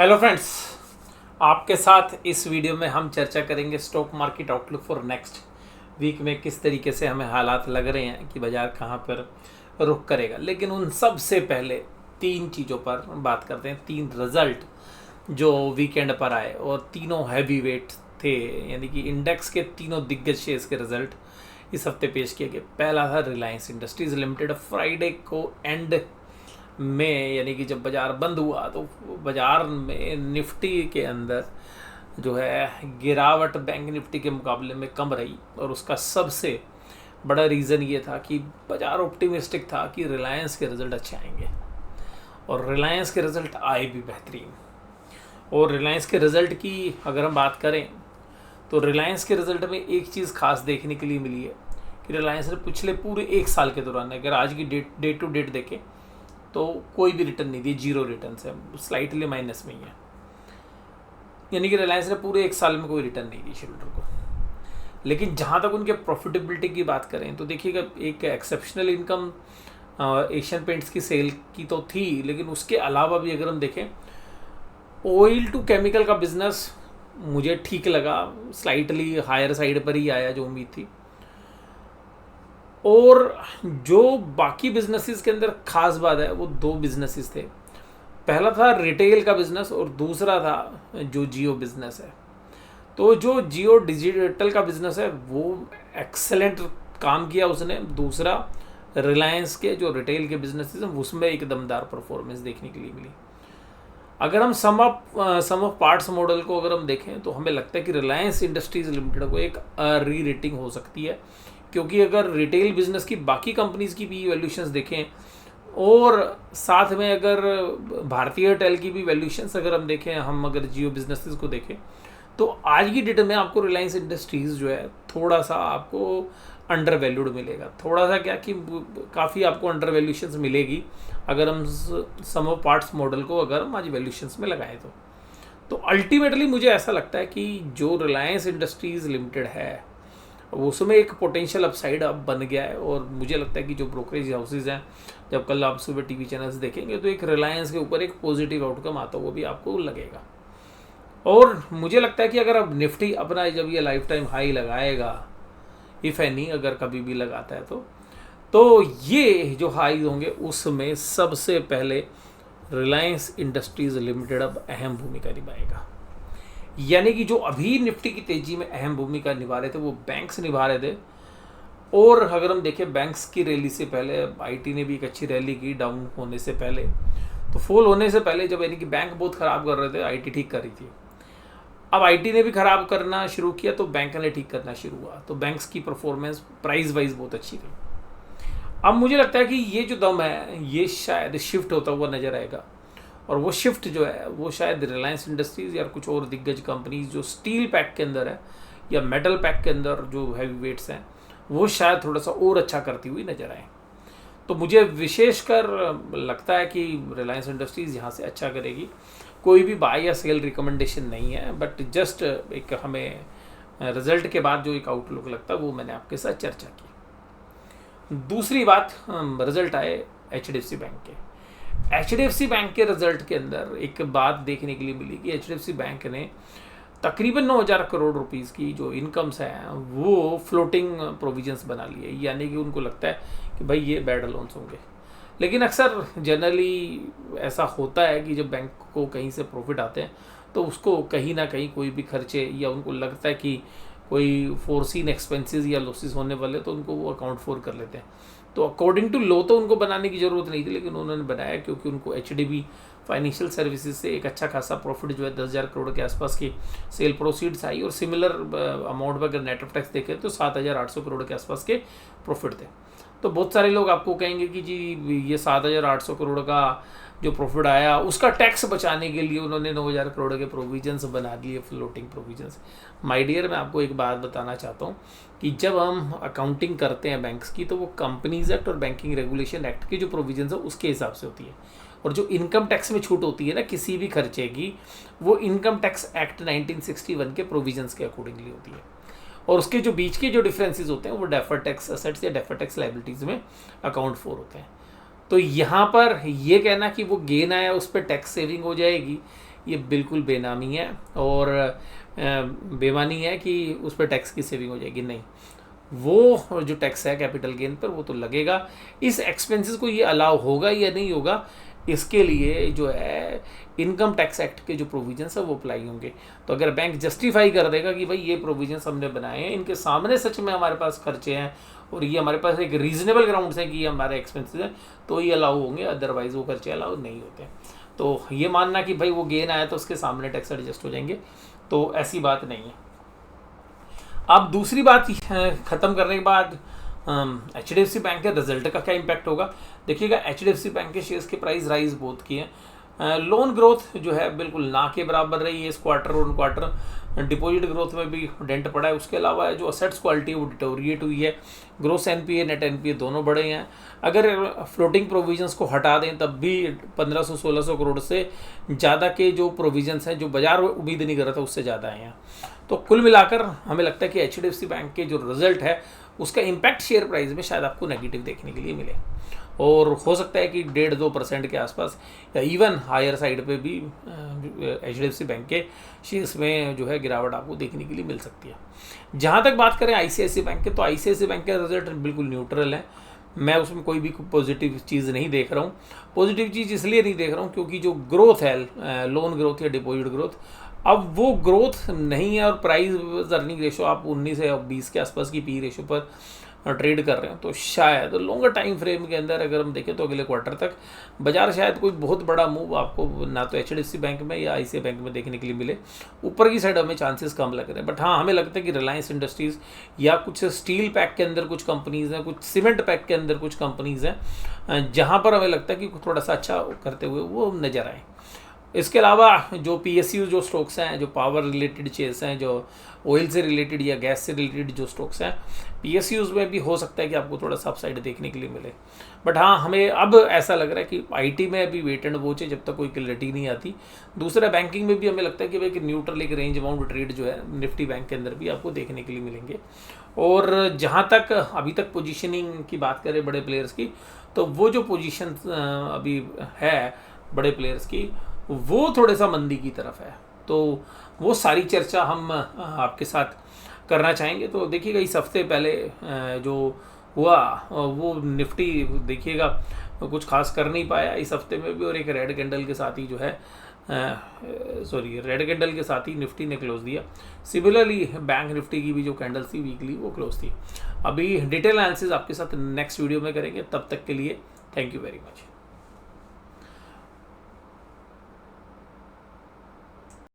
Hello friends, आपके साथ इस वीडियो में हम चर्चा करेंगे stock market outlook for next week में किस तरीके से हमें हालात लग रहे हैं कि बाज़ार कहाँ पर रुख करेगा। लेकिन उन सब से पहले तीन चीज़ों पर बात करते हैं। तीन रिजल्ट जो वीकेंड पर आए और तीनों हैवी वेट थे, यानी कि इंडेक्स के तीनों दिग्गज शेयर्स के रिजल्ट इस हफ्ते पेश किए गए। पहला था रिलायंस इंडस्ट्रीज़ लिमिटेड। फ्राइडे को एंड में, यानी कि जब बाज़ार बंद हुआ तो बाज़ार में निफ्टी के अंदर जो है गिरावट बैंक निफ्टी के मुकाबले में कम रही। और उसका सबसे बड़ा रीज़न ये था कि बाज़ार ऑप्टिमिस्टिक था कि रिलायंस के रिज़ल्ट अच्छे आएंगे, और रिलायंस के रिज़ल्ट आए भी बेहतरीन। और रिलायंस के रिज़ल्ट की अगर हम बात करें तो रिलायंस के रिज़ल्ट में एक चीज़ खास देखने के लिए मिली है कि रिलायंस ने पिछले पूरे एक साल के दौरान, अगर आज की डेट टू डेट देखें तो कोई भी रिटर्न नहीं दी, जीरो रिटर्न है, स्लाइटली माइनस में ही है। यानी कि रिलायंस ने पूरे एक साल में कोई रिटर्न नहीं दी शेयर होल्डर को। लेकिन जहाँ तक उनके प्रॉफिटेबिलिटी की बात करें तो देखिएगा, एक एक्सेप्शनल इनकम एशियन पेंट्स की सेल की तो थी, लेकिन उसके अलावा भी अगर हम देखें ऑयल टू केमिकल का बिजनेस मुझे ठीक लगा, स्लाइटली हायर साइड पर ही आया जो उम्मीद थी। और जो बाकी बिजनेसेस के अंदर खास बात है वो दो बिजनेसेस थे। पहला था रिटेल का बिजनेस और दूसरा था जो जियो बिजनेस है। तो जो जियो डिजिटल का बिजनेस है वो एक्सेलेंट काम किया उसने। दूसरा रिलायंस के जो रिटेल के बिजनेसेस हैं उसमें एक दमदार परफॉर्मेंस देखने के लिए मिली। अगर हम सम ऑफ पार्ट्स मॉडल को अगर हम देखें तो हमें लगता है कि रिलायंस इंडस्ट्रीज लिमिटेड को एक री रेटिंग हो सकती है, क्योंकि अगर रिटेल बिजनेस की बाकी कंपनीज की भी वैल्यूशंस देखें और साथ में अगर भारतीय एयरटेल की भी वैल्यूशंस अगर हम देखें, हम अगर जियो बिजनेसेस को देखें तो आज की डेट में आपको रिलायंस इंडस्ट्रीज़ जो है थोड़ा सा आपको अंडर वैल्यूड मिलेगा। थोड़ा सा क्या कि काफ़ी आपको अंडर वैल्यूशंस मिलेगी अगर हम सम ऑफ पार्ट्स मॉडल को अगर हम आज वैल्यूशंस में लगाएं तो अल्टीमेटली मुझे ऐसा लगता है कि जो रिलायंस इंडस्ट्रीज़ लिमिटेड है उसमें एक पोटेंशियल अपसाइड अब बन गया है। और मुझे लगता है कि जो ब्रोकरेज हाउसेज हैं, जब कल आप सुबह टीवी चैनल्स देखेंगे तो एक रिलायंस के ऊपर एक पॉजिटिव आउटकम आता वो भी आपको लगेगा। और मुझे लगता है कि अगर अब निफ्टी अपना जब ये लाइफ टाइम हाई लगाएगा, इफ़ एनी अगर कभी भी लगाता है तो ये जो हाई होंगे उसमें सबसे पहले रिलायंस इंडस्ट्रीज लिमिटेड अब अहम भूमिका निभाएगा। यानी कि जो अभी निफ्टी की तेजी में अहम भूमिका निभा रहे थे वो बैंक्स निभा रहे थे। और अगर हम देखें बैंक्स की रैली से पहले आईटी ने भी एक अच्छी रैली की, डाउन होने से पहले, तो फॉल होने से पहले, जब यानी कि बैंक बहुत ख़राब कर रहे थे आईटी ठीक कर रही थी। अब आईटी ने भी ख़राब करना शुरू किया तो बैंक ने ठीक करना शुरू हुआ, तो बैंक्स की परफॉर्मेंस प्राइस वाइज बहुत अच्छी थी। अब मुझे लगता है कि ये जो दम है ये शायद शिफ्ट होता हुआ नजर आएगा, और वो शिफ्ट जो है वो शायद रिलायंस इंडस्ट्रीज़ या कुछ और दिग्गज कंपनीज जो स्टील पैक के अंदर है या मेटल पैक के अंदर जो हैवी वेट्स हैं वो शायद थोड़ा सा और अच्छा करती हुई नजर आए। तो मुझे विशेषकर लगता है कि रिलायंस इंडस्ट्रीज़ यहाँ से अच्छा करेगी। कोई भी बाय या सेल रिकमेंडेशन नहीं है, बट जस्ट एक हमें रिजल्ट के बाद जो एक आउटलुक लगता है वो मैंने आपके साथ चर्चा की। दूसरी बात, रिजल्ट आए HDFC बैंक के। HDFC बैंक के रिजल्ट के अंदर एक बात देखने के लिए मिली कि HDFC बैंक ने तकरीबन 9,000 करोड़ रुपीस की जो इनकम्स हैं वो फ्लोटिंग प्रोविजंस बना लिए। यानी कि उनको लगता है कि भाई ये बैड लोन्स होंगे। लेकिन अक्सर जनरली ऐसा होता है कि जब बैंक को कहीं से प्रॉफिट आते हैं तो उसको कहीं ना कहीं कोई भी खर्चे या उनको लगता है कि कोई फोरसीन एक्सपेंसेस या लॉसेस होने वाले तो उनको वो अकाउंट फॉर कर लेते हैं। तो अकॉर्डिंग टू लॉ तो उनको बनाने की ज़रूरत नहीं थी, लेकिन उन्होंने बनाया क्योंकि उनको HDB फाइनेंशियल सर्विसेज से एक अच्छा खासा प्रॉफिट जो है 10,000 करोड़ के आसपास की सेल प्रोसीड्स आई, और सिमिलर अमाउंट पर अगर नेट ऑफ टैक्स देखें तो 7,800 करोड़ के आसपास के प्रॉफिट थे। तो बहुत सारे लोग आपको कहेंगे कि जी ये 7,800 करोड़ का जो प्रॉफिट आया उसका टैक्स बचाने के लिए उन्होंने 9,000 करोड़ के प्रोविजंस बना दिए, फ्लोटिंग प्रोविजंस। माय डियर, मैं आपको एक बात बताना चाहता हूँ कि जब हम अकाउंटिंग करते हैं बैंक्स की तो वो कंपनीज एक्ट और बैंकिंग रेगुलेशन एक्ट की जो प्रोविजंस है उसके हिसाब से होती है। और जो इनकम टैक्स में छूट होती है ना किसी भी खर्चे की, वो इनकम टैक्स एक्ट 1961 के प्रोविजंस के अकॉर्डिंगली होती है। और उसके जो बीच के जो डिफरेंसेस होते हैं वो डेफर टैक्स असेट्स या डेफर टैक्स लाइबिलिटीज़ में अकाउंट फॉर होते हैं। तो यहाँ पर ये कहना कि वो गेन आया उस पर टैक्स सेविंग हो जाएगी, ये बिल्कुल बेनामी है और बेमानी है कि उस पर टैक्स की सेविंग हो जाएगी। नहीं, वो जो टैक्स है कैपिटल गेन पर वो तो लगेगा। इस एक्सपेंसेस को ये अलाउ होगा या नहीं होगा, इसके लिए जो है इनकम टैक्स एक्ट के जो प्रोविजंस है वो अप्लाई होंगे। तो अगर बैंक जस्टिफाई कर देगा कि भाई ये प्रोविजंस हमने बनाए हैं, इनके सामने सच में हमारे पास खर्चे हैं और ये हमारे पास एक रीजनेबल ग्राउंड्स है कि ये हमारे एक्सपेंसेस हैं, तो ये अलाउ होंगे, अदरवाइज वो खर्चे अलाउ नहीं होते। तो ये मानना कि भाई वो गेन आया तो उसके सामने टैक्स एडजस्ट हो जाएंगे, तो ऐसी बात नहीं है। अब दूसरी बात ख़त्म करने के बाद HDFC बैंक के रिजल्ट का क्या इम्पैक्ट होगा। देखिएगा, HDFC बैंक के शेयर्स के प्राइस राइज बहुत किए हैं। लोन ग्रोथ जो है बिल्कुल ना के बराबर रही है इस quarter on quarter. Deposit growth में भी डेंट पड़ा है। उसके अलावा जो असेट्स क्वालिटी है वो डिटोरिएट हुई है। ग्रोस NPA नेट NPA दोनों बढ़े हैं। अगर फ्लोटिंग प्रोविजंस को हटा दें तब भी 1500-1600 करोड़ से ज़्यादा के जो प्रोविजंस हैं जो बाजार उम्मीद नहीं कर रहा था उससे ज़्यादा आए हैं। तो कुल मिलाकर हमें लगता है कि HDFC बैंक के जो रिजल्ट है उसका इम्पैक्ट शेयर प्राइस में शायद आपको नेगेटिव देखने के लिए मिले और हो सकता है कि 1.5-2% के आसपास या इवन हायर साइड पे भी HDFC बैंक के शेयर्स में जो है गिरावट आपको देखने के लिए मिल सकती है। जहाँ तक बात करें ICICI बैंक के, तो ICICI बैंक के रिजल्ट बिल्कुल न्यूट्रल है। मैं उसमें कोई भी पॉजिटिव चीज़ नहीं देख रहा हूँ। पॉजिटिव चीज़ इसलिए नहीं देख रहा हूँ क्योंकि जो ग्रोथ है, लोन ग्रोथ या डिपॉजिट ग्रोथ, अब वो ग्रोथ नहीं है और प्राइस अर्निंग रेशो आप 19 से 20 के आसपास की पी रेशो पर ट्रेड कर रहे हैं। तो शायद लॉन्गर टाइम फ्रेम के अंदर अगर हम देखें तो अगले क्वार्टर तक बाजार शायद कोई बहुत बड़ा मूव आपको ना तो HDFC बैंक में या ICICI बैंक में देखने के लिए मिले। ऊपर की साइड हमें चांसेस कम लग रहे हैं, बट हाँ हमें लगता है कि रिलायंस इंडस्ट्रीज़ या कुछ स्टील पैक के अंदर कुछ कंपनीज़ हैं, कुछ सीमेंट पैक के अंदर कुछ कंपनीज़ हैं जहाँ पर हमें लगता है कि थोड़ा सा अच्छा करते हुए वो नज़र आए। इसके अलावा जो PSU जो स्टॉक्स हैं, जो पावर रिलेटेड शेयर्स हैं, जो ऑयल से रिलेटेड या गैस से रिलेटेड जो स्टॉक्स हैं, PSUs में भी हो सकता है कि आपको थोड़ा सा अपसाइड देखने के लिए मिले। बट हाँ, हमें अब ऐसा लग रहा है कि IT में अभी वेट एंड वॉच है जब तक कोई क्लैरिटी नहीं आती। दूसरा, बैंकिंग में भी हमें लगता है कि भाई न्यूट्रल एक रेंज अमाउंट ट्रेड जो है निफ्टी बैंक के अंदर भी आपको देखने के लिए मिलेंगे। और जहाँ तक अभी तक पोजीशनिंग की बात करें बड़े प्लेयर्स की, तो वो जो पोजीशन अभी है बड़े प्लेयर्स की वो थोड़े सा मंदी की तरफ है। तो वो सारी चर्चा हम आपके साथ करना चाहेंगे। तो देखिएगा, इस हफ्ते पहले जो हुआ वो निफ्टी देखिएगा कुछ खास कर नहीं पाया इस हफ्ते में भी, और एक रेड कैंडल के साथ ही जो है रेड कैंडल के साथ ही निफ्टी ने क्लोज दिया। सिमिलरली बैंक निफ्टी की भी जो कैंडल थी वीकली वो क्लोज थी। अभी डिटेल एनालिसिस आपके साथ नेक्स्ट वीडियो में करेंगे। तब तक के लिए थैंक यू वेरी मच।